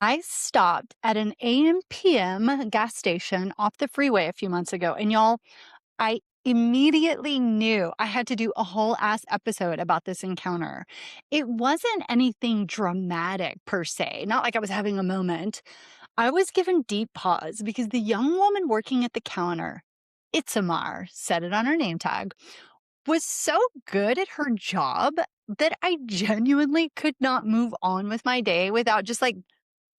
I stopped at an AM/PM gas station off the freeway a few months ago, and y'all, I immediately knew I had to do a whole ass episode about this encounter. It wasn't anything dramatic per se, not like I was having a moment. I was given deep pause because the young woman working at the counter, Itzamar, said it on her name tag, was so good at her job that I genuinely could not move on with my day without just like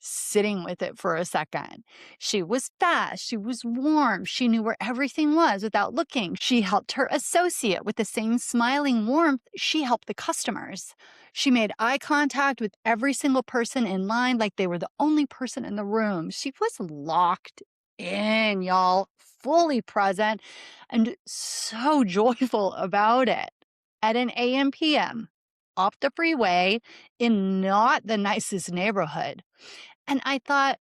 sitting with it for a second. She was fast, she was warm, she knew where everything was without looking. She helped her associate with the same smiling warmth she helped the customers. She made eye contact with every single person in line like they were the only person in the room. She was locked in, y'all, fully present and so joyful about it. At an AM/PM off the freeway in not the nicest neighborhood. And I thought,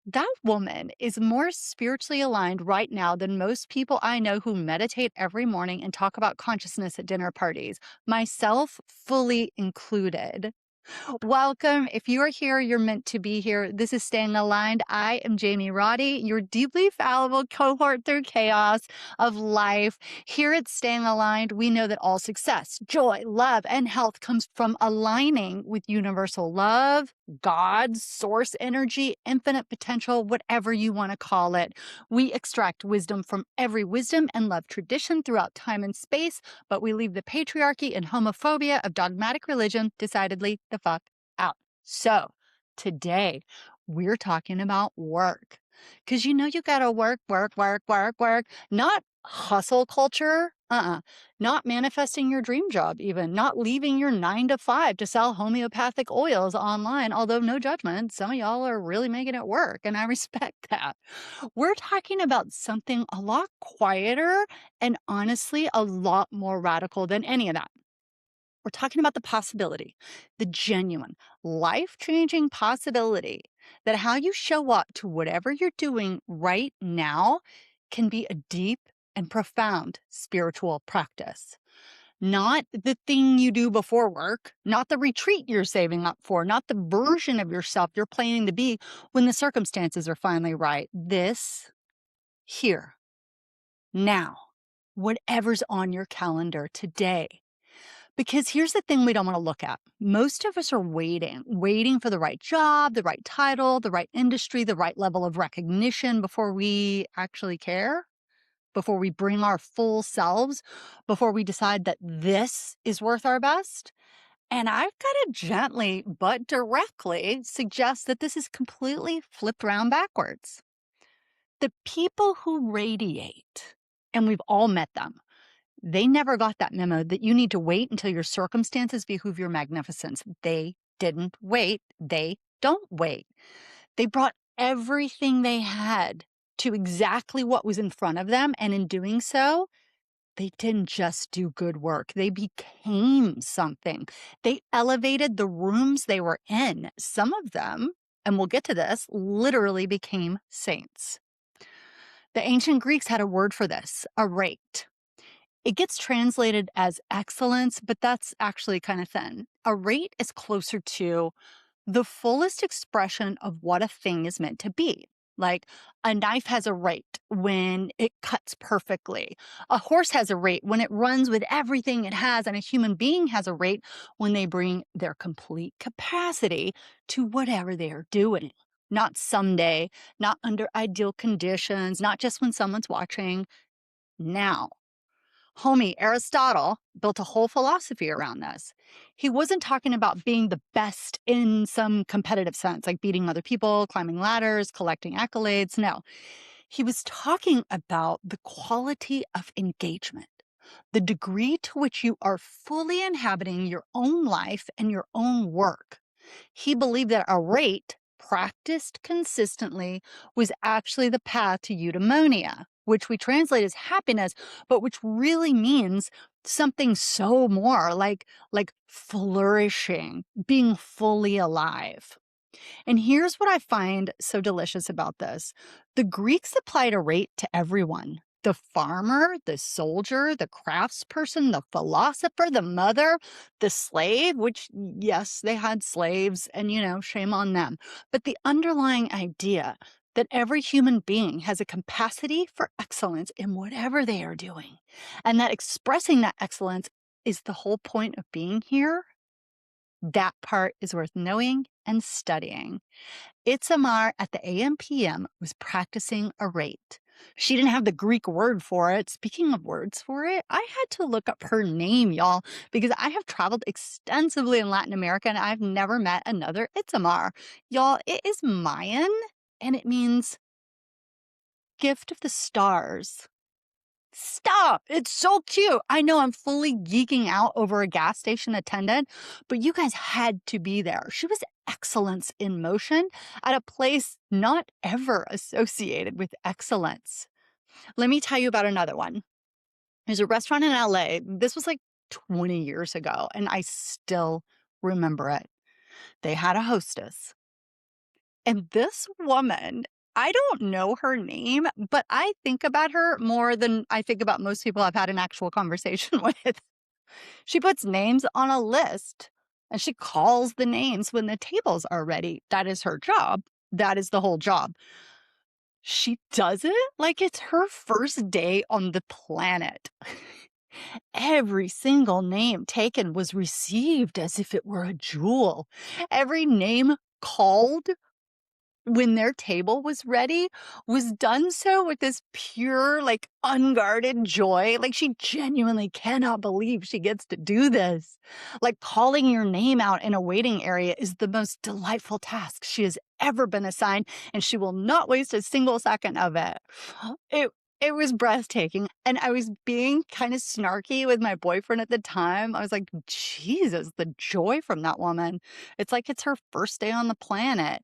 that woman is more spiritually aligned right now than most people I know who meditate every morning and talk about consciousness at dinner parties, myself fully included. Welcome. If you are here, you're meant to be here. This is Staying Aligned. I am Jamie Roddy, your deeply fallible cohort through chaos of life. Here at Staying Aligned, we know that all success, joy, love, and health comes from aligning with universal love, God, source energy, infinite potential, whatever you want to call it. We extract wisdom from every wisdom and love tradition throughout time and space, but we leave the patriarchy and homophobia of dogmatic religion decidedly the fuck out. So today we're talking about work. Because you gotta work, work, work, work, work, not hustle culture. Not manifesting your dream job, even not leaving your 9 to 5 to sell homeopathic oils online. Although, no judgment, some of y'all are really making it work, and I respect that. We're talking about something a lot quieter and honestly a lot more radical than any of that. We're talking about the possibility, the genuine, life changing possibility that how you show up to whatever you're doing right now can be a deep and profound spiritual practice. Not the thing you do before work, not the retreat you're saving up for, not the version of yourself you're planning to be when the circumstances are finally right. This, here, now, whatever's on your calendar today. Because here's the thing we don't want to look at. Most of us are waiting for the right job, the right title, the right industry, the right level of recognition before we actually care, before we bring our full selves, before we decide that this is worth our best. And I've got to gently but directly suggest that this is completely flipped around backwards. The people who radiate, and we've all met them, they never got that memo that you need to wait until your circumstances behoove your magnificence. They didn't wait. They don't wait. They brought everything they had to exactly what was in front of them. And in doing so, they didn't just do good work. They became something. They elevated the rooms they were in. Some of them, and we'll get to this, literally became saints. The ancient Greeks had a word for this, arete. It gets translated as excellence, but that's actually kind of thin. A rate is closer to the fullest expression of what a thing is meant to be. Like a knife has a rate when it cuts perfectly. A horse has a rate when it runs with everything it has, and a human being has a rate when they bring their complete capacity to whatever they are doing. Not someday, not under ideal conditions, not just when someone's watching. Now. Homie Aristotle built a whole philosophy around this. He wasn't talking about being the best in some competitive sense, like beating other people, climbing ladders, collecting accolades. No, he was talking about the quality of engagement, the degree to which you are fully inhabiting your own life and your own work. He believed that a rate practiced consistently was actually the path to eudaimonia, which we translate as happiness, but which really means something so more like flourishing, being fully alive. And here's what I find so delicious about this. The Greeks applied a rate to everyone. The farmer, the soldier, the craftsperson, the philosopher, the mother, the slave, which, yes, they had slaves, and, shame on them. But the underlying idea that every human being has a capacity for excellence in whatever they are doing, and that expressing that excellence is the whole point of being here, that part is worth knowing and studying. Itzamar at the AM/PM was practicing a rate. She didn't have the Greek word for it. Speaking of words for it, I had to look up her name, y'all, because I have traveled extensively in Latin America and I've never met another Itzamar. Y'all, it is Mayan and it means gift of the stars. Stop! It's so cute. I know I'm fully geeking out over a gas station attendant, but you guys had to be there. She was excellence in motion at a place not ever associated with excellence. Let me tell you about another one. There's a restaurant in LA. This was like 20 years ago, and I still remember it. They had a hostess. And this woman, I don't know her name, but I think about her more than I think about most people I've had an actual conversation with. She puts names on a list and she calls the names when the tables are ready. That is her job. That is the whole job. She does it like it's her first day on the planet. Every single name taken was received as if it were a jewel. Every name called when their table was ready, was done so with this pure, like, unguarded joy. Like, she genuinely cannot believe she gets to do this. Like, calling your name out in a waiting area is the most delightful task she has ever been assigned, and she will not waste a single second of it. It was breathtaking, and I was being kind of snarky with my boyfriend at the time. I was like, Jesus, the joy from that woman. It's like it's her first day on the planet.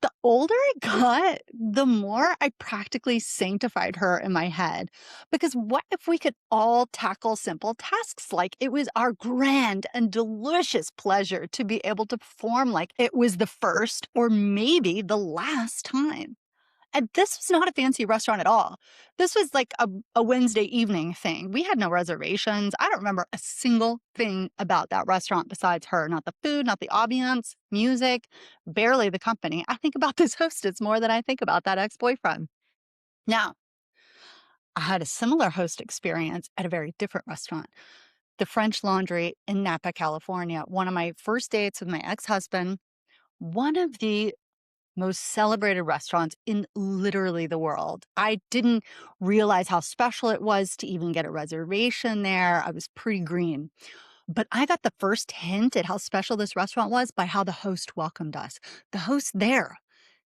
The older I got, the more I practically sanctified her in my head. Because what if we could all tackle simple tasks like it was our grand and delicious pleasure to be able to perform like it was the first or maybe the last time? And this was not a fancy restaurant at all. This was like a Wednesday evening thing. We had no reservations. I don't remember a single thing about that restaurant besides her. Not the food, not the ambiance, music, barely the company. I think about this hostess more than I think about that ex-boyfriend. Now, I had a similar host experience at a very different restaurant, the French Laundry in Napa, California. One of my first dates with my ex-husband, one of the most celebrated restaurants in literally the world. I didn't realize how special it was to even get a reservation there. I was pretty green. But I got the first hint at how special this restaurant was by how the host welcomed us. The host there,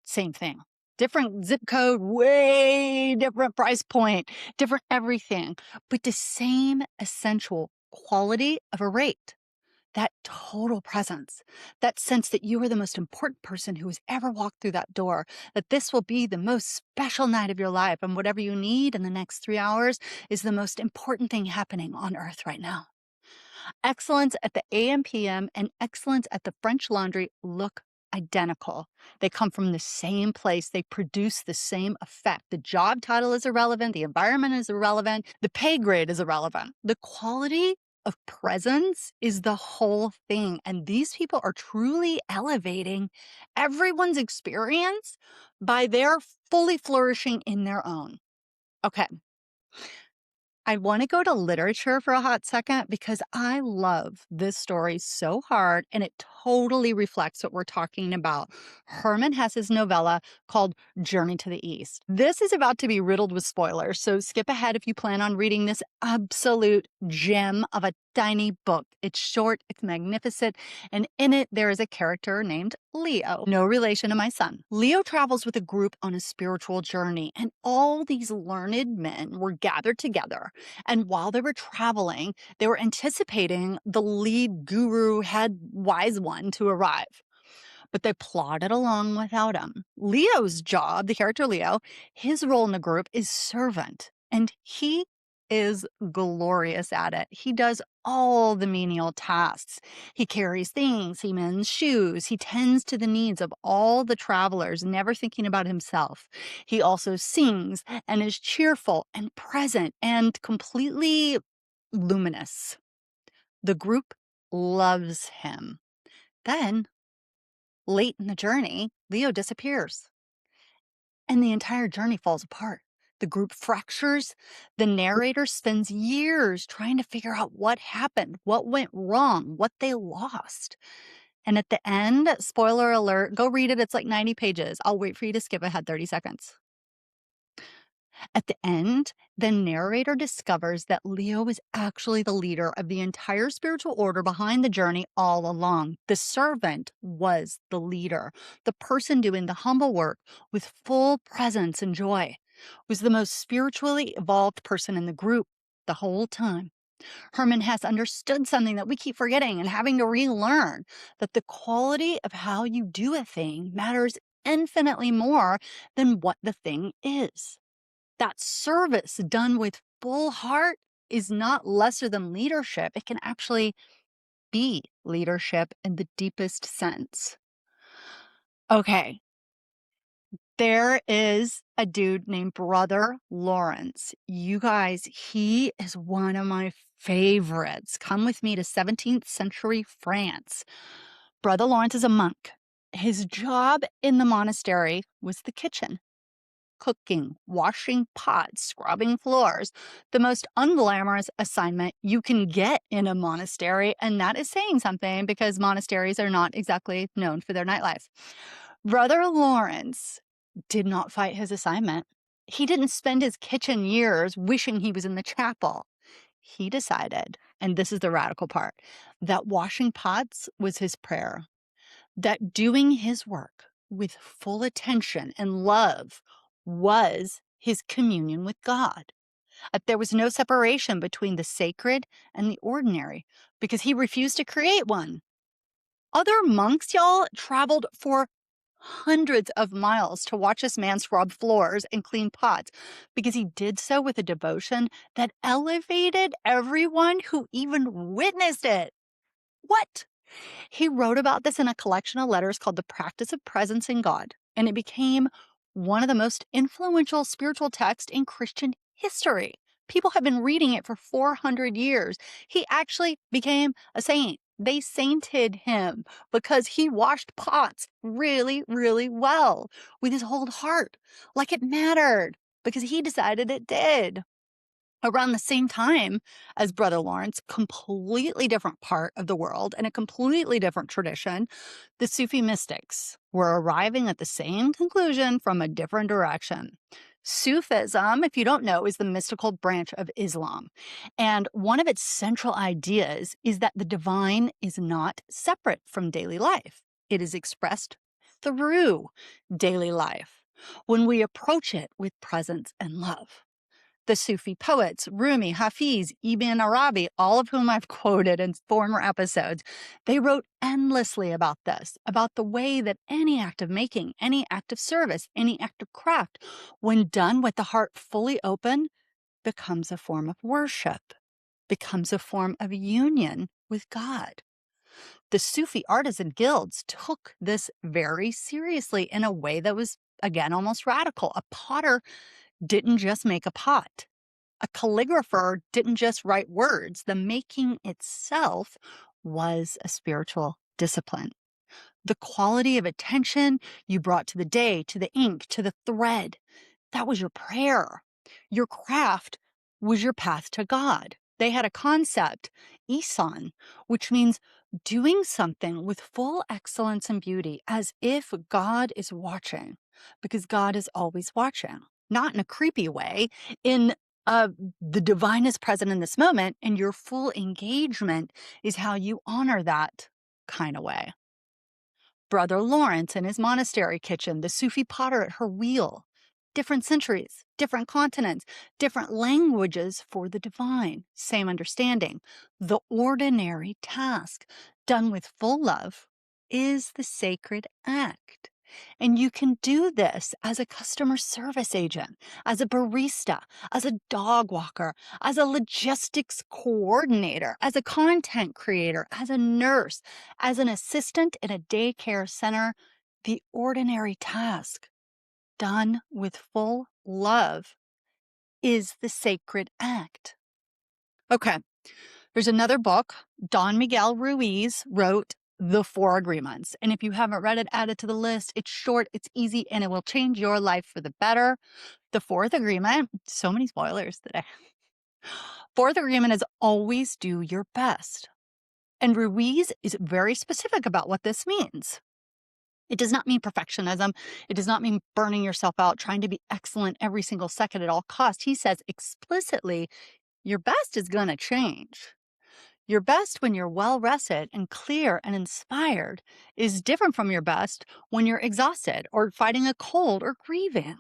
same thing. Different zip code, way different price point, different everything, but the same essential quality of a rate. That total presence, that sense that you are the most important person who has ever walked through that door, that this will be the most special night of your life, and whatever you need in the next 3 hours is the most important thing happening on earth right now. Excellence at the AM/PM and excellence at the French Laundry look identical. They come from the same place. They produce the same effect. The job title is irrelevant. The environment is irrelevant. The pay grade is irrelevant. The quality of presence is the whole thing. And these people are truly elevating everyone's experience by their fully flourishing in their own. Okay. I want to go to literature for a hot second because I love this story so hard and it totally reflects what we're talking about. Herman Hesse's novella called Journey to the East. This is about to be riddled with spoilers, so skip ahead if you plan on reading this absolute gem of a tiny book. It's short, it's magnificent, and in it there is a character named Leo, no relation to my son. Leo travels with a group on a spiritual journey, and all these learned men were gathered together. And while they were traveling, they were anticipating the lead guru, head wise one to arrive. But they plodded along without him. Leo's job, the character Leo, his role in the group is servant. And he is glorious at it. He does all the menial tasks. He carries things, he mends shoes, he tends to the needs of all the travelers, never thinking about himself. He also sings and is cheerful and present and completely luminous. The group loves him. Then, late in the journey, Leo disappears and the entire journey falls apart. The group fractures. The narrator spends years trying to figure out what happened, what went wrong, what they lost. And at the end, spoiler alert, go read it. It's like 90 pages. I'll wait for you to skip ahead 30 seconds. At the end, the narrator discovers that Leo is actually the leader of the entire spiritual order behind the journey all along. The servant was the leader. The person doing the humble work with full presence and joy was the most spiritually evolved person in the group the whole time. Herman has understood something that we keep forgetting and having to relearn, that the quality of how you do a thing matters infinitely more than what the thing is. That service done with full heart is not lesser than leadership. It can actually be leadership in the deepest sense. Okay, there is a dude named Brother Lawrence. You guys, he is one of my favorites. Come with me to 17th century France. Brother Lawrence is a monk. His job in the monastery was the kitchen. Cooking, washing pots, scrubbing floors, the most unglamorous assignment you can get in a monastery. And that is saying something because monasteries are not exactly known for their nightlife. Brother Lawrence did not fight his assignment. He didn't spend his kitchen years wishing he was in the chapel. He decided, and this is the radical part, that washing pots was his prayer, that doing his work with full attention and love was his communion with God. That there was no separation between the sacred and the ordinary because he refused to create one. Other monks, y'all, traveled for hundreds of miles to watch this man scrub floors and clean pots because he did so with a devotion that elevated everyone who even witnessed it. What? He wrote about this in a collection of letters called The Practice of Presence in God, and it became one of the most influential spiritual texts in Christian history. People have been reading it for 400 years. He actually became a saint. They sainted him because he washed pots really, really well with his whole heart, like it mattered, because he decided it did. Around the same time as Brother Lawrence, completely different part of the world and a completely different tradition, the Sufi mystics were arriving at the same conclusion from a different direction. Sufism, if you don't know, is the mystical branch of Islam. And one of its central ideas is that the divine is not separate from daily life. It is expressed through daily life when we approach it with presence and love. The Sufi poets, Rumi, Hafiz, Ibn Arabi, all of whom I've quoted in former episodes, they wrote endlessly about this, about the way that any act of making, any act of service, any act of craft, when done with the heart fully open, becomes a form of worship, becomes a form of union with God. The Sufi artisan guilds took this very seriously in a way that was, again, almost radical. A potter didn't just make a pot. A calligrapher didn't just write words. The making itself was a spiritual discipline. The quality of attention you brought to the day, to the ink, to the thread, that was your prayer. Your craft was your path to God. They had a concept, ihsan, which means doing something with full excellence and beauty as if God is watching, because God is always watching, not in a creepy way, in the divine is present in this moment, and your full engagement is how you honor that kind of way. Brother Lawrence in his monastery kitchen, the Sufi potter at her wheel. Different centuries, different continents, different languages for the divine. Same understanding. The ordinary task done with full love is the sacred act. And you can do this as a customer service agent, as a barista, as a dog walker, as a logistics coordinator, as a content creator, as a nurse, as an assistant in a daycare center. The ordinary task done with full love is the sacred act. Okay, there's another book. Don Miguel Ruiz wrote The Four Agreements. And if you haven't read it, add it to the list. It's short, it's easy, and it will change your life for the better. The fourth agreement, so many spoilers today. Fourth agreement is always do your best. And Ruiz is very specific about what this means. It does not mean perfectionism. It does not mean burning yourself out, trying to be excellent every single second at all costs. He says explicitly, your best is going to change. Your best when you're well rested and clear and inspired is different from your best when you're exhausted or fighting a cold or grieving.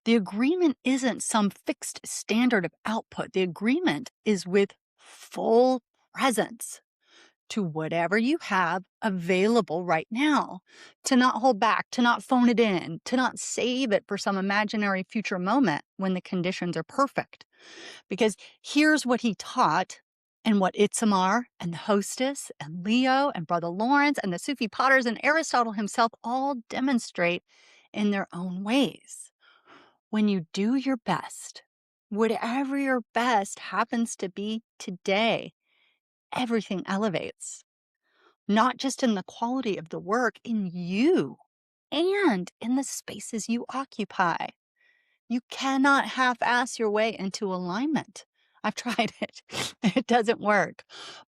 The agreement isn't some fixed standard of output. The agreement is with full presence to whatever you have available right now, to not hold back, to not phone it in, to not save it for some imaginary future moment when the conditions are perfect. Because here's what he taught and what Itzamar and the hostess and Leo and Brother Lawrence and the Sufi potters and Aristotle himself all demonstrate in their own ways. When you do your best, whatever your best happens to be today, everything elevates. Not just in the quality of the work, in you and in the spaces you occupy. You cannot half-ass your way into alignment. I've tried it. It doesn't work.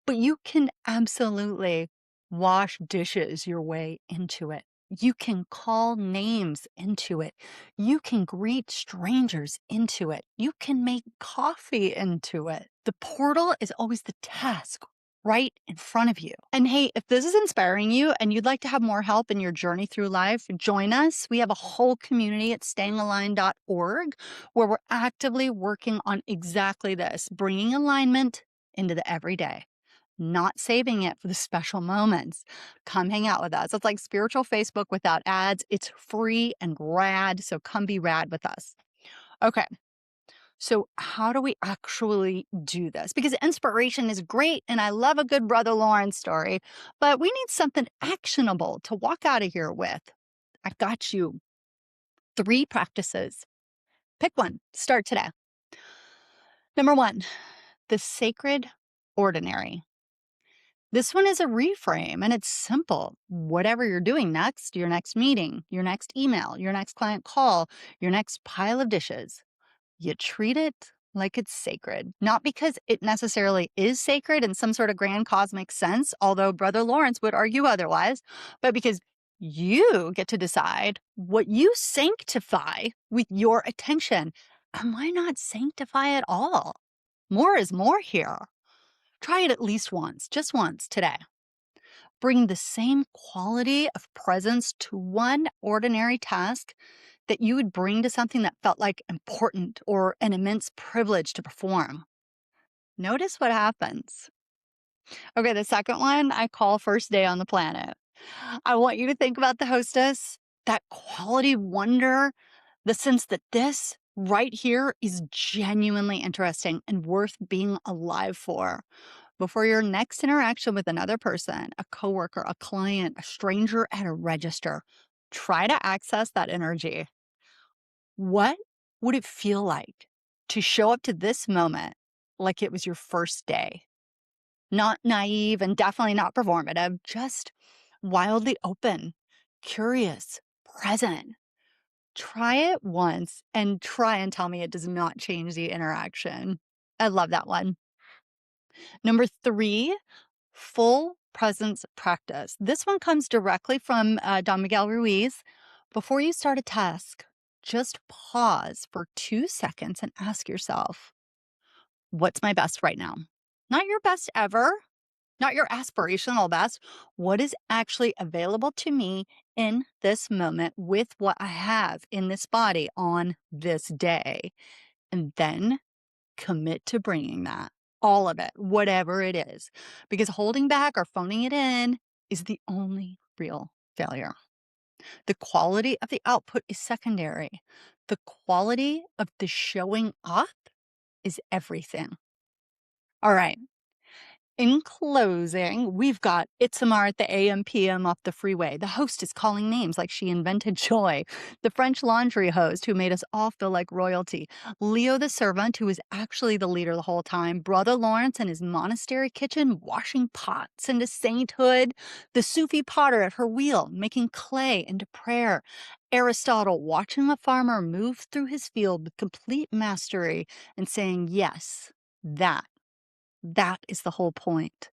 But you can absolutely wash dishes your way into it. You can call names into it. You can greet strangers into it. You can make coffee into it. The portal is always the task right in front of you. And hey, if this is inspiring you and you'd like to have more help in your journey through life, join us. We have a whole community at stayingaligned.org where we're actively working on exactly this, bringing alignment into the everyday, not saving it for the special moments. Come hang out with us. It's like spiritual Facebook without ads. It's free and rad, so come be rad with us. Okay. So, how do we actually do this? Because inspiration is great, and I love a good Brother Lawrence story, but we need something actionable to walk out of here with. I got you 3 practices. Pick one. Start today. Number 1, the sacred ordinary. This one is a reframe, and it's simple. Whatever you're doing next, your next meeting, your next email, your next client call, your next pile of dishes, you treat it like it's sacred. Not because it necessarily is sacred in some sort of grand cosmic sense, although Brother Lawrence would argue otherwise, but because you get to decide what you sanctify with your attention. And why not sanctify it all? More is more here. Try it at least once, just once today. Bring the same quality of presence to one ordinary task that you would bring to something that felt like important or an immense privilege to perform. Notice what happens. Okay, the second one I call first day on the planet. I want you to think about the hostess, that quality wonder, the sense that this right here is genuinely interesting and worth being alive for. Before your next interaction with another person, a coworker, a client, a stranger at a register, try to access that energy. What would it feel like to show up to this moment like it was your first day? Not naive and definitely not performative, just wildly open, curious, present. Try it once and try and tell me it does not change the interaction. I love that one. Number 3, full presence practice. This one comes directly from Don Miguel Ruiz. Before you start a task, just pause for 2 seconds and ask yourself, what's my best right now? Not your best ever, not your aspirational best. What is actually available to me in this moment with what I have in this body on this day? And then commit to bringing that, all of it, whatever it is, because holding back or phoning it in is the only real failure. The quality of the output is secondary. The quality of the showing up is everything. All right. In closing, we've got Itzamar at the AM/PM off the freeway. The host is calling names like she invented joy. The French laundry host who made us all feel like royalty. Leo the servant, who was actually the leader the whole time. Brother Lawrence in his monastery kitchen washing pots into sainthood. The Sufi potter at her wheel making clay into prayer. Aristotle watching a farmer move through his field with complete mastery and saying, yes, that is the whole point.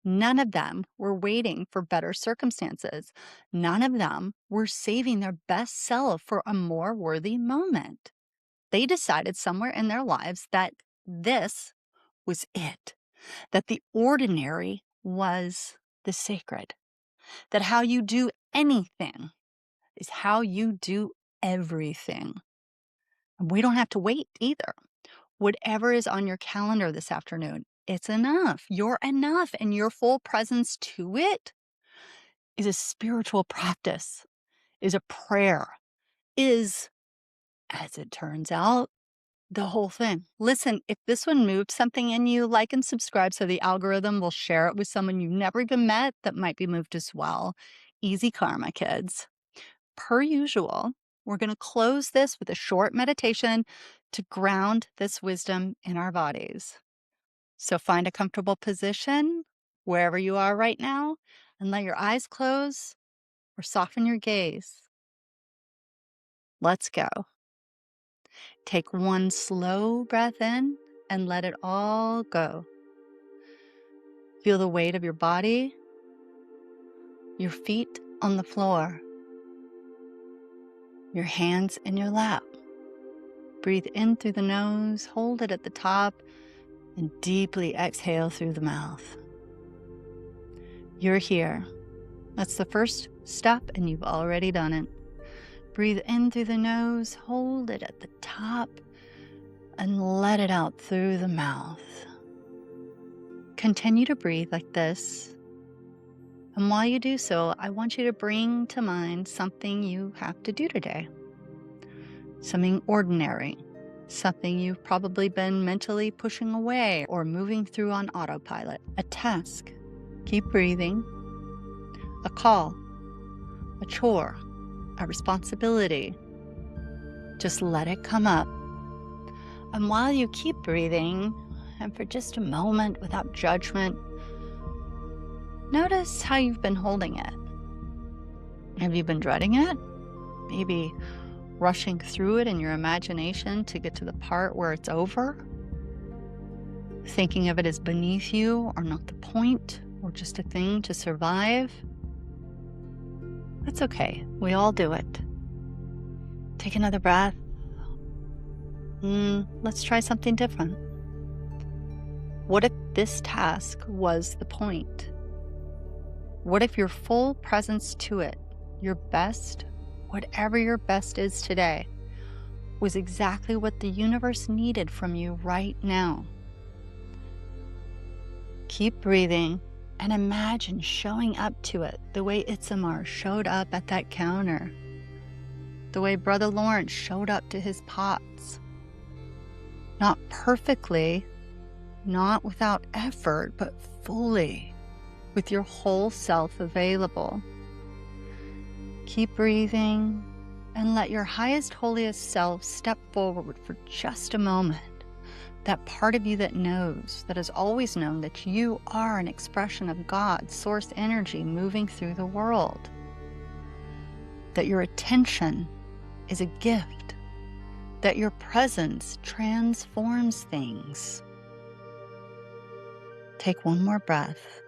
None of them were waiting for better circumstances. None of them were saving their best self for a more worthy moment. They decided somewhere in their lives that this was it, that the ordinary was the sacred, that how you do anything is how you do everything. And we don't have to wait either. Whatever is on your calendar this afternoon, it's enough. You're enough. And your full presence to it is a spiritual practice, is a prayer, is, as it turns out, the whole thing. Listen, if this one moved something in you, like and subscribe so the algorithm will share it with someone you've never even met that might be moved as well. Easy karma, kids. Per usual, we're going to close this with a short meditation to ground this wisdom in our bodies. So find a comfortable position wherever you are right now and let your eyes close or soften your gaze. Let's go. Take one slow breath in and let it all go. Feel the weight of your body, your feet on the floor, your hands in your lap. Breathe in through the nose, hold it at the top, and deeply exhale through the mouth. You're here. That's the first step, and you've already done it. Breathe in through the nose, hold it at the top, and let it out through the mouth. Continue to breathe like this. And while you do so, I want you to bring to mind something you have to do today. Something ordinary. Something you've probably been mentally pushing away or moving through on autopilot. A task. Keep breathing. A call. A chore. A responsibility. Just let it come up. And while you keep breathing, and for just a moment without judgment, notice how you've been holding it. Have you been dreading it? Maybe rushing through it in your imagination to get to the part where it's over? Thinking of it as beneath you or not the point or just a thing to survive? That's okay. We all do it. Take another breath. Let's try something different. What if this task was the point? What if your full presence to it, your best, whatever your best is today, was exactly what the universe needed from you right now? Keep breathing and imagine showing up to it the way Itzamar showed up at that counter, the way Brother Lawrence showed up to his pots. Not perfectly, not without effort, but fully, with your whole self available. Keep breathing and let your highest, holiest self step forward for just a moment. That part of you that knows, that has always known that you are an expression of God's source energy moving through the world. That your attention is a gift. That your presence transforms things. Take one more breath.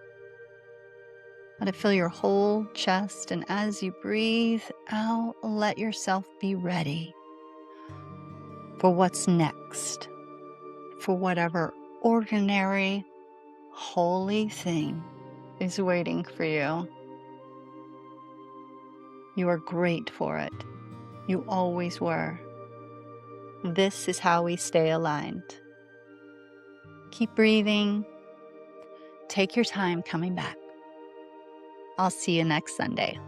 Let it fill your whole chest, and as you breathe out, let yourself be ready for what's next, for whatever ordinary, holy thing is waiting for you. You are great for it. You always were. This is how we stay aligned. Keep breathing. Take your time coming back. I'll see you next Sunday.